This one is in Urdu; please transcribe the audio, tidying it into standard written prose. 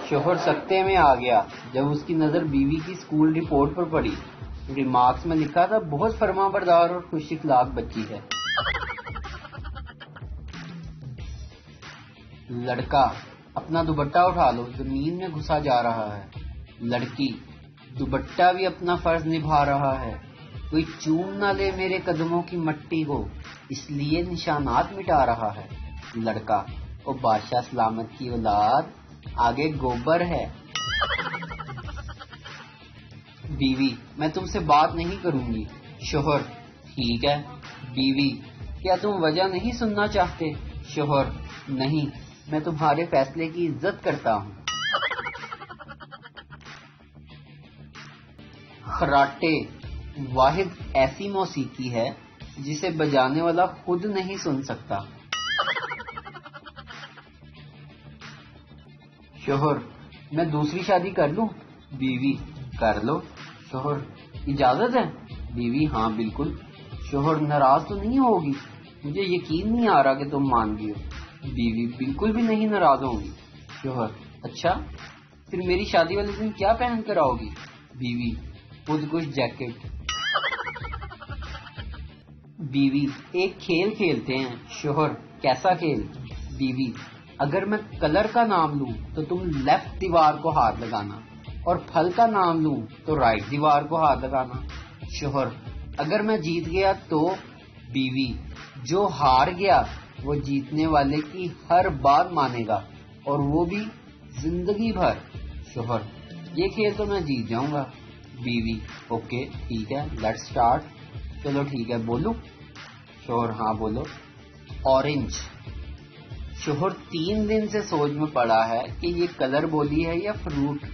شوہر سکتے میں آ گیا جب اس کی نظر بیوی کی اسکول رپورٹ پر پڑی۔ ریمارکس میں لکھا تھا بہت فرما بردار اور خوش اخلاق بچی ہے۔ لڑکا اپنا دوپٹہ اٹھا لو، زمین میں گھسا جا رہا ہے۔ لڑکی دوپٹہ بھی اپنا فرض نبھا رہا ہے، کوئی چوم نہ لے میرے قدموں کی مٹی کو، اس لیے نشانات مٹا رہا ہے۔ لڑکا او بادشاہ سلامت کی اولاد، آگے گوبر ہے۔ بیوی میں تم سے بات نہیں کروں گی۔ شوہر ٹھیک ہے۔ بیوی کیا تم وجہ نہیں سننا چاہتے؟ شوہر نہیں، میں تمہارے فیصلے کی عزت کرتا ہوں۔ خراٹے واحد ایسی موسیقی ہے جسے بجانے والا خود نہیں سن سکتا۔ شوہر میں دوسری شادی کر لوں؟ بیوی کر لو۔ شوہر اجازت ہے؟ بیوی ہاں بالکل۔ شوہر ناراض تو نہیں ہوگی؟ مجھے یقین نہیں آ رہا کہ تم مان گئی ہو۔ بیوی بالکل بھی نہیں ناراض ہوگی۔ شوہر اچھا، پھر میری شادی والے دن کیا پہن کر آؤ گی؟ بیوی خود کش جیکٹ۔ بیوی ایک کھیل کھیلتے ہیں۔ شوہر کیسا کھیل؟ بیوی اگر میں کلر کا نام لوں تو تم لیفٹ دیوار کو ہاتھ لگانا، اور پھل کا نام لوں تو رائٹ دیوار کو ہاتھ لگانا۔ شوہر اگر میں جیت گیا تو؟ بیوی جو ہار گیا وہ جیتنے والے کی ہر بات مانے گا، اور وہ بھی زندگی بھر۔ شوہر یہ کھیل تو میں جیت جاؤں گا۔ بیوی اوکے ٹھیک ہے، لیٹس سٹارٹ۔ چلو ٹھیک ہے، بولو؟ شوہر ہاں بولو۔ اورنج۔ شوہر 3 دن سے سوچ میں پڑا ہے کہ یہ کلر بولی ہے یا فروٹ۔